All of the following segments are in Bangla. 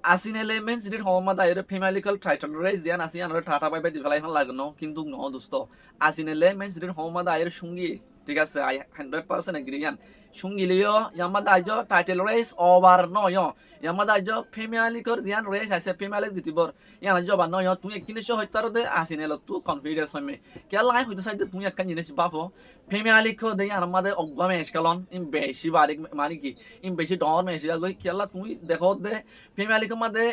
Asinele means it home at the femalical title raise the Asian or Tata by the Valaihan Kindu no dusto. Asinele means it home at the Shungi. Take us 100% agree. Shungilio, Yamadajo, title race over no yo. Yamadajo, femalical the race as a female tibor. Yana job no yo to make show the Asinelo 2 confidence on me. Can life with the side that we can buffo. Femalico the Yamada of Gomescalon in Bay Shivarik Maniki. In Beshi Dorme, Kiala to the whole day. ফিমেলিকের মধ্যে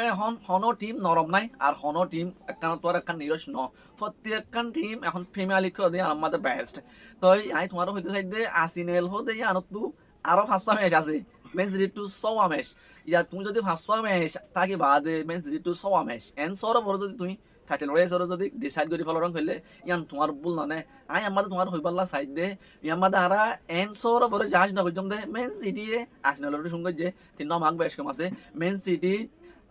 এখন হনো টিম নরম নাই আর হনো টিম একখান তোর একখান নিরস ন প্রত্যেকখান টিম এখন ফিমেলিকে দিয়ে আমাদের বেস্ট তো আই তোমার হইতে চাইতে আসিনেল হতে আনো তো আরো 500 ম্যাচ আছে মেন্স রিটু 100 ম্যাচ ইয়া তুমি যদি 500 ম্যাচ থাকি বাদে মেন্স রিটু 100 ম্যাচ এন সর বড় যদি তুমি টাইটেল রেসর যদি ডিসাইড করে ফলো রং হইলে ইয়ান তোমার ভুল না আই আমাদের তোমার হইবাল্লা সাইড দে ইয়ামাদা আরা এন সর বড় জাহাজ না হইজম দে মেন সিটি আসিনেলর সঙ্গে যে 3 মার্ক বেশ কম আছে মেন সিটি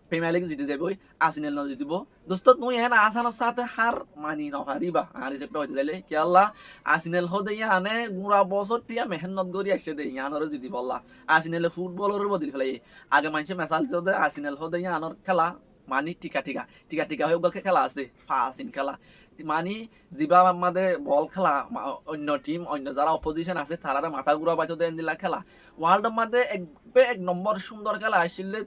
প্রিমিয়ার লিগ জিতে যাবই আসিনেল না জিতিব দোস্ত তুই এন আসানোর সাথে হার মানি না পারিবা আর হিসেবটা হইতে যাইলে কি আল্লাহ আসিনেল হদে ইয়ানে গুড়া বছর টিয়া মেহনত করি আসছে দে ইয়ানর জিতিব আল্লাহ আসিনেলে ফুটবলের বদল খেলাই আগে মানুষে মেসাল দে আসিনেল হদে ইয়ানর খেলা মানি টিকা হয়ে খেলা আছে ফাসিন খেলা মানি যিবা আমাদের বল খেলা অন্য টিম অন্য যারা অপোজিশন আছে তারা মাথা ঘুরা বাজো দেন দিলা খেলা ওয়ার্ল্ডের মধ্যে এক নম্বর সুন্দর খেলা আসলে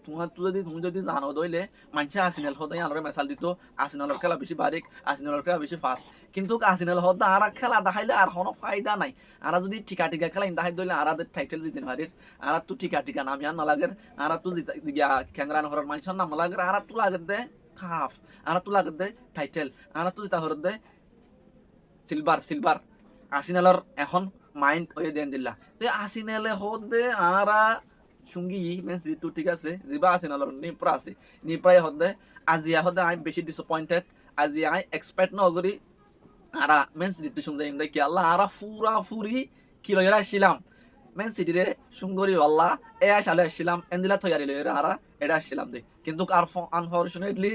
তুমি যদি জানো দইলে মানুষে আসিনেল হতে আনরে মেসাল দিত আসিনালের খেলা বেশি বারিক আসিনালের খেলা বেশি ফাস্ট কিন্তু আসিনাল হতে আর খেলা দেখাইলে আর কোনো ফায়দা নাই আর যদি টিকা খেলা দেখাই দইলে আর টাইটেল জিতে পারিস আর তো টিকা নামিয়ান না লাগে আর তো খেংরান হরার মানুষের নাম লাগে আর তো লাগে দে কাপ আর তো লাগে দে টাইটেল আর তো জিতা হর দে সিলভার আসিনালর এখন মাইন্ড হয়ে দেন দিলা তো আসিনালে হতে আরা সঙ্গী মেন্স ঋতু ঠিক আছে যিবা আসিনালর নিপ্রা আছে নিপ্রায় হতে আজিয়া হতে আমি বেশি ডিসঅ্যাপয়েন্টেড আজি আই এক্সপেক্ট নগরি আরা মেন্স ঋতু সঙ্গে ইন্দা কি আল্লাহ আরা ফুরা ফুরি কি লইরা আসছিলাম মেন সিটিরে সুন্দরী আল্লাহ এ আসালে আসছিলাম এন্দিলা তৈরি লইরা আরা এটা আসছিলাম দে কিন্তু আর আনফরচুনেটলি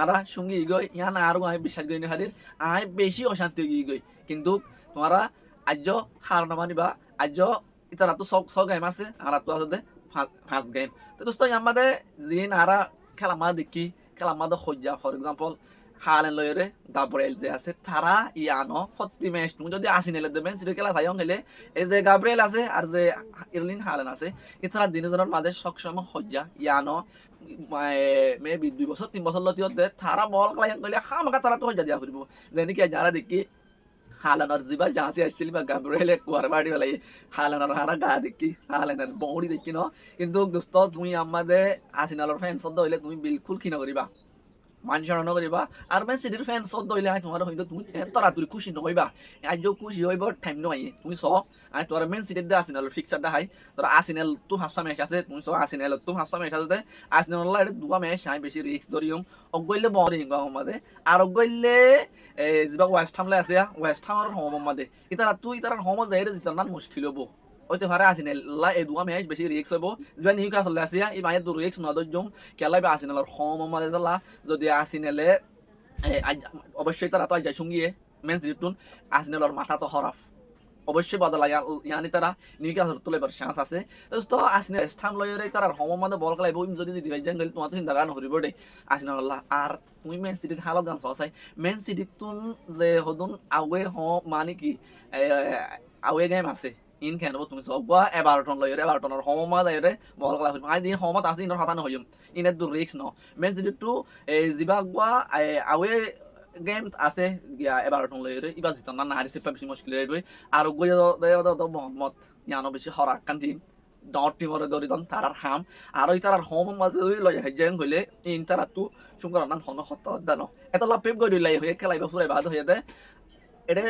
আরা সঙ্গী গই ইয়ান আরো আমি বিশ্বাস করি হারির আই বেশি অশান্তি গই কিন্তু তোমারা আজ হার না মানিবা আজ ইতারা তো সব গেম আছে আর তো আছে ফার্স্ট গেম তো দোস্ত আমাদের জিন আরা খেলা মা দেখি খেলা মা হজ্জা ফর এক্সাম্পল হালেন লয়রে গাব্রিয়েল যে আছে তারা ইয়ানো ফত্তি ম্যাচ তুমি যদি আসিনেলে দেবেন সেটা খেলা চাইও হলে এই যে গাব্রিয়েল আছে আর যে ইরলিন হালেন আছে এছাড়া দিনজনের মাঝে সবসময় হজ্জা ইয়ানো মেবি 2 বছর 3 বছর লতিও দে তারা বল খেলা গেলে হামাকা তারা তো হজ্জা দিয়া ফুরিব যেন কি যারা দেখি হালানোর যিবা জাহাজে আসছিল বা গাব্রিয়েলে কুয়ার বাড়ি বেলাই হালানোর হারা গা দেখি হালানোর বৌড়ি দেখি ন কিন্তু দোস্ত তুমি আমাদের আসিনালোর ফ্যান্স হইলে তুমি বিলকুল কি নকরিবা মানুষ নকরিবা আর মেন সিটির ফ্যান সব দইলে আই তোমার হইতো তুমি তাড়াতাড়ি খুশি নহইবা আজ খুশি হইব টাইম নয় তুমি স আই তোমার মেন সিটির দে আসিনাল ফিক্সারটা হাই তোর আসিনাল তো 5টা ম্যাচ আছে তুমি স আসিনাল তো 5টা ম্যাচ আছে আসিনাল এর 2 ম্যাচ আই বেশি রিস্ক ধরিম অগইলে বরিং আমাদের আর অগইলে যেটা ওয়েস্ট হামলে আছে ওয়েস্ট হামের হোম আমাদের ইতারা হোম যাই জিতার না মুশকিল হবো হইতে পারে আসিনাল এই 2 ম্যাচ বেশি রিস্ক হইব যেটা নিউ কাসল আছে এই মায়ের দু রিস্ক নদজম খেলাই বা আসিনালের হোম আমাদের দলা যদি আসিনালে অবশ্যই তারা তো আজ সঙ্গিয়ে মেন্স রিটুন আসিনালের মাথা তো হরাফ অবশ্যই বদলা ইয়ানি তারা নিউ কাসল তুলেবার চান্স আছে তো আসিনাল স্থান লয়রে তারা হোম আমাদের বল খেলাইব যদি দিবে যান গেলে তোমার তো চিন্তা গান হরিব দে আসিনাল আর তুমি মেন সিটির হালত গান চাই মেন সিটি তুন যে হদুন আওয়ে মানে কি আওয়ে গেম আছে ইন খেন তুমি সব এবারটন লয়রে এবারটনের হোমা যায়রে বল খেলা হইব আই দিন হোমত আছে ইনৰ হতানো হইম ইনে দু রিস্ক ন মেন সিটি টু জিবা গোয়া আওয়ে গেম আছে গিয়া এবারটন লয়রে ইবা জিতন না হারি সেপা বেশি মুশকিল হইবই আর গইয়া মোহাম্মদ ইয়ানো বেশি হরাক কান টিম ডট টিমরে দরিদন তারার হাম আর ওই তারার হোম মাঝে লয় হাইজেন হইলে ইন তারা তু সুন্দর নান হন হত দানো এত লাভ পেপ গই লাই হয়ে খেলাইবা ফুরাইবা হয়ে দে এটা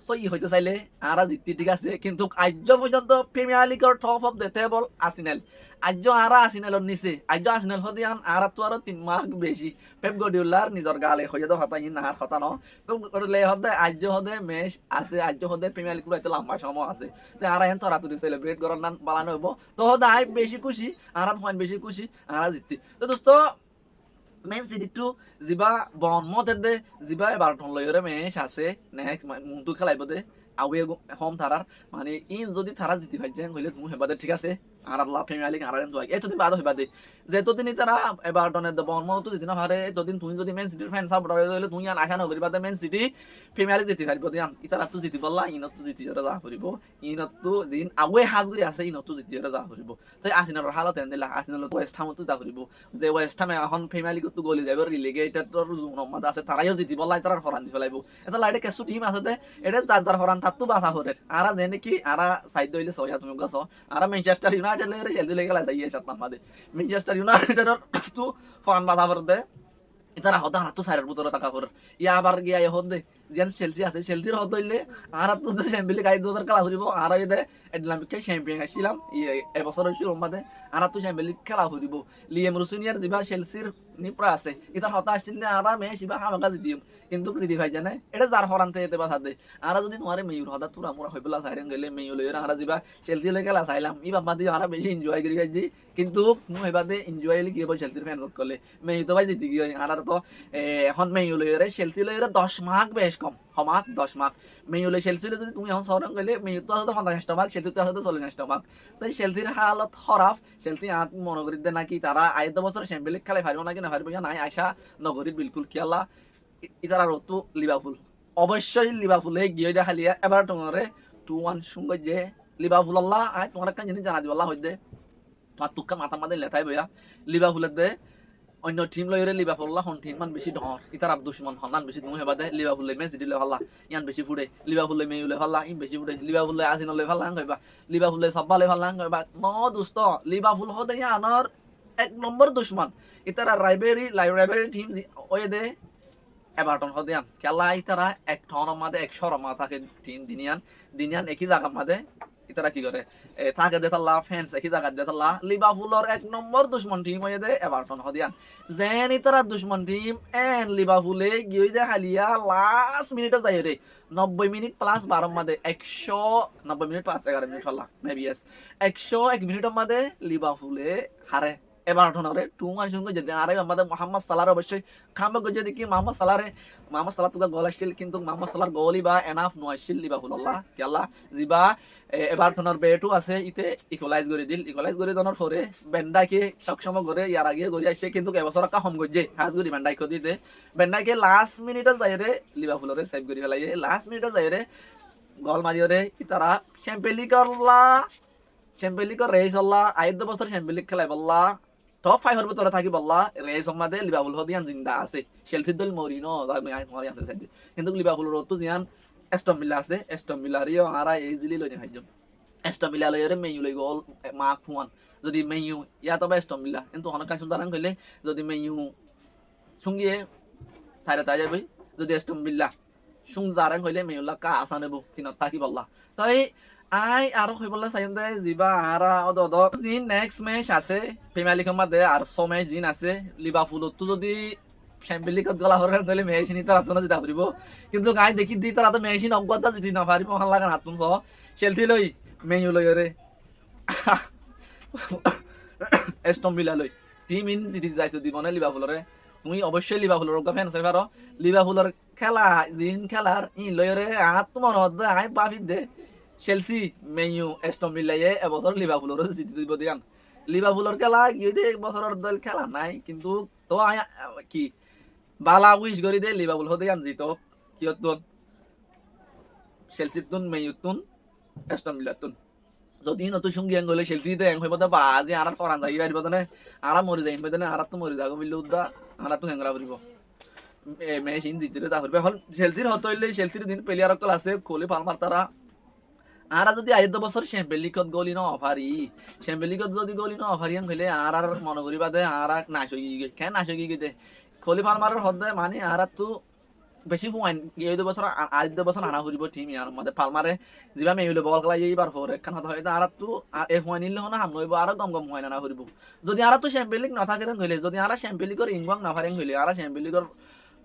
সই হইতে চাইলে আরা জিতি ঠিক আছে কিন্তু আজ পর্যন্ত প্রিমিয়ার লিগের টপ অফ দ্য টেবল আসিনাল আজ আরা আসিনালর নিচে আজ আসিনাল হদিয়ান আরা তো আরো 3 মার্ক বেশি পেপ গডিউলার নিজর গালে হয়ে দাও হতাই না আর হতা ন পেপ গডিউলে হদে আজ হদে ম্যাচ আছে আজ হদে প্রিমিয়ার লিগ পুরাইতে লম্বা সময় আছে যে আরা এন তরাতুরি সেলিব্রেট করার নান বালানো হইব তো হদে আই বেশি খুশি আরা ফাইন বেশি খুশি আরা জিতি তো দোস্ত মেন সিটি টু যিবা বনমতের দে যিবা এবারটন লয়রে ম্যাচ আছে নেক্সট মুন্টু খেলাইব দে আউয়ে হোম থারার মানে ইন যদি থারা জিতি ভাইজেন হইলে তুমি হেবাদে ঠিক আছে আর আল্লাহ প্রিমিয়ার লিগ আর তো এতদিন বাদ হইবা দে যেতদিন তারা এভারটনের বর্মন তো জিতে না পারে এতদিন তুমি যদি ম্যান সিটির ফ্যান সাপোর্টার হইলে তুমি আর আশা নকরি বাদে ম্যান সিটি প্রিমিয়ার লিগ জিতে পারবো দিয়ান ইতারা তো জিতি বললা ইনত তো জিতি যা করিব ইনত তো দিন আগুয়ে হাজগুড়ি আছে ইনত তো জিতি যা করিব তাই আসিনার হালত এন দিলা আসিনার তো ওয়েস্ট হাম তো যা করিব যে ওয়েস্ট হামে এখন প্রিমিয়ার লিগ তো গলি যাবে রিলিগেটেডর জুন আছে তারাইও জিতি বললা তারা হরান দি ফেলাইব এটা লাইটে কেসু টিম আছে দে এটা যার যার হরান থাকতো বাসা হরে আর যে নাকি আর সাইড হইলে সয়া তুমি গছ আর ম্যানচেস্টার ইউনাইটেড লে খেলতে লেগে যাইয়ে সাত নামাদে ম্যানচেস্টার ইউনাইটেডর তো ফরান বাসা হরে ইতারা হতা হাতু সাইরের ভিতরে টাকা করে ইয়া আবার গিয়া হদ দে যেন চেলসি আছে চেলসির হদ হইলে আর তো চ্যাম্পিয়ন লিগ 2000 খেলা হইব আর ওই দে এটলান্টিক চ্যাম্পিয়ন আসছিলাম এবছর হইছে রোমাদে আর তো চ্যাম্পিয়ন লিগ খেলা হইব লিয়াম রুসুনিয়ার জিবা চেলসির নিপ্রা আছে ইতার হতা আসছিল আর মেসি বা হামাকা জিতিম কিন্তু জিতি ভাই জানে এটা যার হরানতে এতে বাসা দে আর যদি তোমারে মেয়ুর হদা তুরা মুরা হইবলা সাইরেন গেলে মেয়ু লইরা আর জিবা চেলসি লই খেলা চাইলাম ই বাবা দি আর বেশি এনজয় করি গাইজি কিন্তু মু হইবাদে এনজয় লি গিয়ে চেলসির ফ্যান করলে মেয়ু তো ভাই জিতি গিয়ে আর তো এখন মেয়ু লইরে চেলসি লইরে 10 মার্ক বেশ কম হমাক 10 মার্ক মেয়ু লই চেলসি যদি তুমি এখন সরং গেলে মেয়ু তো আছে 50 মার্ক চেলসি তো আছে 40 মার্ক তাই চেলসির হালত খারাপ চেলসি আত মনে করি দে নাকি তারা আইদ বছর চ্যাম্পিয়ন লিগ খেলাই পারবো নাকি না পারবো নাই আশা নগরী বিলকুল খেলা ইতারা তো লিভারপুল অবশ্যই লিভারপুলে গিয়ে দেখালিয়া এবার তোমারে 2-1 সঙ্গে যে লিভারপুল আল্লাহ আয় তোমার একটা জিনিস জানা দিব আল্লাহ হইতে তোমার তুক্কা মাথা মাঝে লেথাই বইয়া লিভারপুলের দে অন্য টিম লইরে লিভারপুল হন টিম মান বেশি ডর ইতার দুশ্মন হনান বেশি তুমি হেবা দে লিভারপুল ম্যান সিটি লে ভাল্লা ইয়ান বেশি ফুড়ে লিভারপুল মেয়ু লে ভাল্লা ইন বেশি ফুড়ে লিভারপুল আসিন লে ভাল্লা কইবা লিভারপুল সব্বা লে ভাল্লা কইবা ন দোস্ত লিভারপুল হদে ইয়ানর এক নম্বর দুশ্মন ইতারা রাইবেরি টিম ওই দে এভারটন হদিয়ান খেলা ইতারা এক ঠনের মাঝে 100 মা থাকে দিনিয়ান একই জায়গার মাঝে ইতারা কি করে থাকে দেতাল্লা ফ্যান্স একই জায়গা দেতাল্লা লিভারপুলের এক নম্বর দুশ্মন টিম হয়ে দে এভারটন হদিয়ান যেন ইতারা দুশ্মন টিম এন লিভারপুলে গিয়ে দে হালিয়া লাস্ট মিনিটে যাই রে 90 মিনিট প্লাস 12 মাঝে 190 মিনিট প্লাস 11 মিনিট হল্লা মেবি ইয়েস 101 মিনিটের মাঝে লিভারপুলে হারে এভারটনরে 2-1 সঙ্গে যেতে আর আমাদের মোহাম্মদ সালার অবশ্যই খামে গজে দেখি মোহাম্মদ সালাহ তো গোল আসছিল কিন্তু মোহাম্মদ সালার গোলই বা এনাফ নয়ছিল লিভারপুল আল্লাহ কেলা জিবা এভারটনের বেটু আছে ইতে ইকুয়ালাইজ করে দনৰ পরে বেন্ডাকে সক্ষম করে ইয়ার আগে গড়ি আসছে কিন্তু এবছর কা হম গজে হাজ গড়ি বেন্ডাই কো দিতে বেন্ডাকে লাস্ট মিনিটে যাই রে লিভারপুলরে সেভ করি ফেলাই লাস্ট মিনিটে যাই রে গোল মারিও রে তারা চ্যাম্পিয়ন লিগৰ রেস আল্লাহ আইদ বছর চ্যাম্পিয়ন লিগ খেলাই বললা টপ 5 এর ভিতরে থাকি বললা রেস মাঝে লিভারপুল হদিয়ান জিন্দা আছে চেলসি দল মরিনো কিন্তু লিভারপুলের তো জিয়ান এস্টন ভিলা আছে এস্টন ভিলারিও আরা ইজিলি লই যাইজন এস্টন ভিলা লইরে মেয়ু লই গল মার্ক ফুয়ান যদি মেয়ু ইয়া তবে এস্টন ভিলা কিন্তু অনেক কাজ সুন্দর কইলে যদি মেয়ু সঙ্গিয়ে সাইরা তাই যাবে যদি এস্টন ভিলা সুং জারাং কইলে মেয়ুলা কা আসানেবো চিনত থাকি বললা তাই আই আর কইবলা চাইম দে জিবা আরা অদ জিন নেক্সট ম্যাচ আছে প্রিমিয়ার লিগের মধ্যে আর 6 ম্যাচ জিন আছে লিভারপুলত তো যদি চ্যাম্পিয়ন লিগত গলা হরে তাহলে মেশিন তারা তো না জিতা পারিব কিন্তু গাই দেখি দি তারা তো মেশিন অজ্ঞতা জিতি না পারিব ভাল লাগা না তুমি সহ চেলসি লই মেয়ু লই রে এস্টন ভিলা লই টিম ইন জিতি যাইতো দিব না লিভারপুলরে তুমি অবশ্যই লিভারপুলের ফ্যান আছে পারো লিভারপুলের খেলা জিন খেলার ই লই রে আত তোমার হদ আই বাফি দে চেলসি মেয়ু এস্টন ভিলায়ে এবছর লিভারপুলের জিতি দিব দিয়ান লিভারপুলের খেলা গিয়ে দে এক বছরের দল খেলা নাই কিন্তু তো কি বালা উইশ করি দে লিভারপুল হতে আন জিত কিয়তুন চেলসিতুন মেয়ুতুন এস্টন ভিলাতুন যদি নতুন সঙ্গী আঙ্গলে চেলসিতে এং হইব বা আজি আর ফরান যাই পারিব না আর মরি যাই পাইব না আর তো মরি যাগো বিল্লু উদা আর তো হেংরা পারিব মেশিন জিতিরে তা করবে হল চেলসির হত হইলে চেলসির দিন প্লেয়ার কল আছে কোলি পালমার তারা আর যদি আইদ বছর চ্যাম্পিয়ন লিগত গলি ন অফারি চ্যাম্পিয়ন লিগত যদি গলি ন অফারিয়ান হইলে আর মনে করি বাদে আর নাশ হই গে কেন নাশ হই গে খলি ফার্মারের হদে মানে আর তো বেশি ফুয়াইন এই বছর আইদ বছর আনা হইব টিম ইয়ার মধ্যে ফার্মারে জিবা মেইলে বল খেলা এইবার পর একখান হতে হয় আর তো এ ফুয়াইন নিলে না হাম হইব আর গম হয় না হইব যদি আর তো চ্যাম্পিয়ন লিগ না থাকে হইলে যদি আর চ্যাম্পিয়ন লিগের ইনওয়াং না ফারেন হইলে আর চ্যাম্পিয়ন লিগের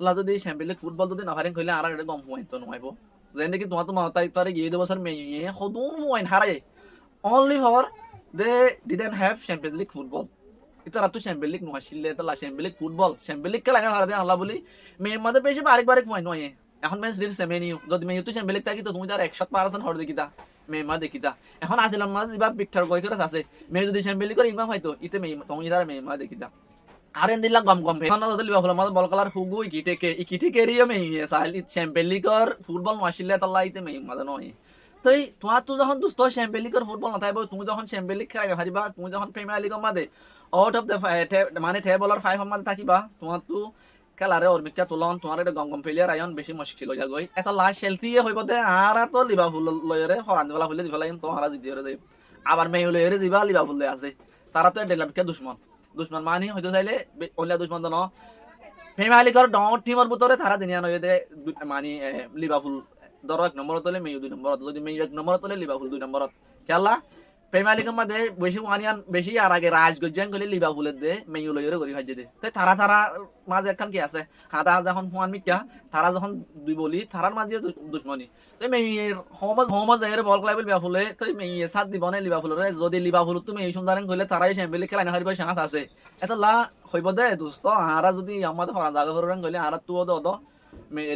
লা যদি চ্যাম্পিয়ন লিগ ফুটবল যদি না ফারেন হইলে আর এটা গম হয় তো নইব যেন দেখি তোমার তো মাতাই তারে গিয়ে বছর মেয়ে হদুন ফুয়াইন হারাই only for they didn't have champion league football ইতারা তো চ্যাম্পিয়ন লিগ নহাসিলে তালা champion league football champion league খেলা হারা দেন আল্লাহ বলি মেয়ের মধ্যে বেশি বারেক ফুয়াইন নয় এখন ম্যাচ লিড সেমে নিউ যদি মেয়ে তো চ্যাম্পিয়ন লিগ থাকি তো তুমি তার 100% হর দেখিতা মেমা দেখিতা এখন আসিলাম মাঝে যা বিক্টার গই করে আছে মে যদি চ্যাম্পিয়ন লিগের ইমাম হয়তো ইতে মে তুমি তার মেমা দেখিতা আর এন দিলা গম গম ফেনা না দিলি বাফলা মাঝে বল কালার হুগু ইকিটে এরিয়া মে সাইল চ্যাম্পিয়ন লিগের ফুটবল মাসিলে তাল্লা ইতে মে মাঝে নয় তো তোমার তো যখন দুস্থ চ্যাম্পিয়ন লিগের ফুটবল না থাকবে তুমি যখন চ্যাম্পিয়ন লিগ খেলা হারিবা তুমি যখন প্রিমিয়ার লিগের মাঝে আউট অফ দ্য মানে টেবল আর 5 মাঝে থাকিবা তোমার তো খেলারে অর্মিকা তুলন তোমার এটা গম প্লেয়ার আয়ন বেশি মুশকিল হয়ে যাগই এটা লাস্ট সেলতিয়ে হইব দে আর তো লিভারপুল লয়রে হরান দিলা হইলে দিলা তোমারা জিতিয়ে যাই আবার মেয়ু লয়রে দিবা লিভারপুল লয় আছে তারা তো ডেলামকে দুশ্মন মানি হইতো চাইলে অন্য দুশ্মন ন প্রিমিয়ার লিগের ডন টিমের ভিতরে তারা দিনিয়া নয় দে মানি লিভারপুল ধরো 1 নম্বর তলে মেয়ু 2 নম্বর যদি মেয়ু 1 নম্বর তলে লিভারপুল 2 নম্বর খেলা প্রিমিয়ার লিগের মধ্যে বেশি ওয়ানিয়ান বেশি আর আগে রাজগঞ্জান গলে লিভারপুলের দে মেয়ু লয়রে করি ভাই দে তাই তারা মাঝে একখান কি আছে হাদা যখন হুয়ান মিকা তারা যখন দুই বলি তারার মাঝে দুশ্মনী তো মেয়ের হোমজ এর বল ক্লাবেল লিভারপুলে তো মেয়ে সাথ দিব না লিভারপুলরে যদি লিভারপুল তুমি এই সুন্দর গলে তারাই চ্যাম্পিয়ন লিগ খেলা না হারিবার চান্স আছে এটা লা হইব দে দোস্ত আরা যদি আমাদের হরা জায়গা করে গলে আরা তুও দো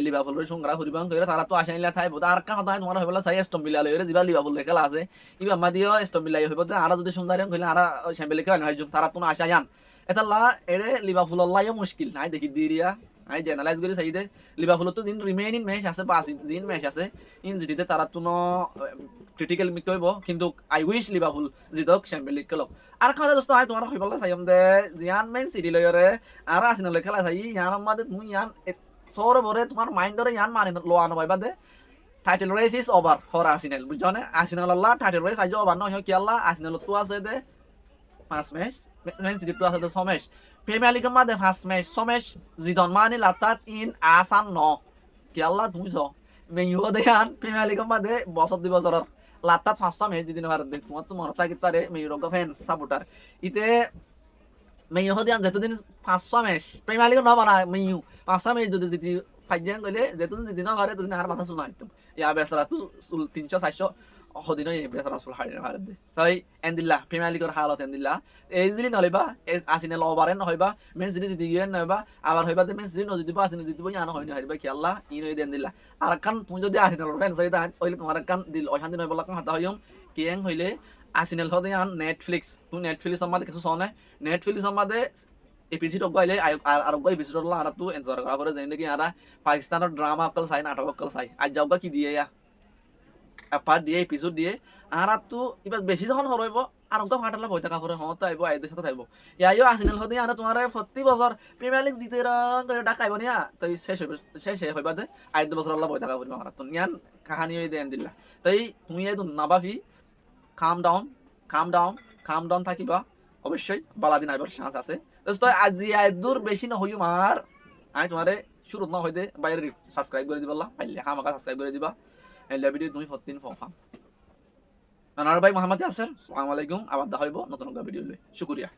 লিভারপুলের সংগ্রা হরিবাং কইরা তারা তো আশাইলা থাইব আর কা হদায় তোমার হইবলা চাই এস্টন ভিলা লইরে জিবা লিভারপুল খেলা আছে ইবা আমাদিও এস্টন ভিলা হইব দে আরা যদি সুন্দর কইলে আরা চ্যাম্পিয়ন লিগ খেলা না হইজুম তারা তো আশা জান এটা লা এরে লিভারপুল লাইও মুশকিল নাই দেখি দিরিয়া আই জেনালাইজ করে চাই দে লিভারপুল তো জিন রিমেইনিং ম্যাচ আছে 5 জিন ম্যাচ আছে ইন জিতিতে তারা তো ক্রিটিক্যাল মিক হইব কিন্তু আই উইশ লিভারপুল জিতক চ্যাম্পিয়ন লিগ খেলক আর খাওয়া দোস্ত আই তোমার হইবলা চাইম দে জিয়ান মেন সিটি লইরে আর আর্সেনাল খেলা চাই ইয়ান আমাদে তুমি ইয়ান সৌর ভরে তোমার মাইন্ডরে ইয়ান মানে লোয়ানো ভাইবা the title race is over for Arsenal বুঝছো না আর্সেনাল আল্লাহ টাইটেল রেস আইজো ওভার নয় কি আল্লাহ আর্সেনাল তো আছে দে 5 ম্যাচ মেন সিটি তো আছে দে 6 ম্যাচ প্রিমিয়ার লিগের মধ্যে 5 ম্যাচ 6 ম্যাচ জিতন মানে লাতাত ইন আসান ন কি আল্লাহ তুমি যাও মেইও দেখান প্রিমিয়ার লিগের মধ্যে বছর 2 বছর লাতাত 5টা ম্যাচ জিতিনে পারে দে তোমার তো মনে থাকে তারে মেইও রক ফ্যান সাপোর্টার ইতে মেইও দিয়ান যেতদিন 500 ম্যাচ প্রিমিয়ার লিগ না বানা মেইও 5টা ম্যাচ যদি জিতি ফাইজান কইলে যেতদিন জিতি না পারে তদিন আর মাথা শুনা একদম ইয়া বেসরা তো 300 400 হদিন এই বেসরা সুল হারিয়ে পারে দে তাই এন্দিল্লাহ প্রিমিয়ার লিগের হালত এন্দিল্লাহ এইজিলি নলিবা এস আসিনে লবারেন হইবা মেন সিটি জিতি গিয়েন নইবা আবার হইবা দে মেন সিটি নজিবা আসিনে জিতিব ইয়ান হইনি হারিবা কি আল্লাহ ইনই দেন দিল্লাহ আর কান তুমি যদি আসিনে ফ্যান সাইদা হইলে তোমার কান দিল অশান্তি নইবা লাগাম হাতা হইম কিয়েন হইলে আর্সেনাল হদে আন নেটফ্লিক্স তুই নেটফ্লিক্স আমাদের কিছু শোনে নেটফ্লিক্স আমাদের এপিসোড গইলে আর গই এপিসোড লা আর তুই এনজয় করা করে যেন কি আর পাকিস্তানের ড্রামা অকল চাই নাটক অকল চাই আজ যাওগা কি দিয়ে ইয়া পার্ট দিয়ে এপিসোড দিয়ে আর তো এবার বেশি যখন হরইব আর ওকে ফাটালে বই টাকা করে হতো আইব আইদের সাথে থাকবো ইয়াইও আর্সেনাল হদে আর তোমার প্রতি বছর প্রিমিয়ার লিগ জিতে ডাকাইব নিয়া তাই শেষ হইবা দে 5 বছর আল্লাহ বই টাকা করবে আর তো ইয়ান কাহিনী হই দেন দিল্লা তাই তুমি এই নাবাফি কাম ডাউন থাকিবা অবশ্যই বালাদিন আইবার চান্স আছে দোস্ত আজি দূর বেশি না হইম আর আই তোমারে শুরু না হইতে বাইরে সাবস্ক্রাইব করে দিবা পাইলে আমাকে সাবস্ক্রাইব করে দিবা এলা ভিডিও তুমি 14 ফাম আনার ভাই মোহাম্মদ ইয়াসির আসসালামু আলাইকুম আবার দেখা হইব নতুন ভিডিও লই শুকরিয়া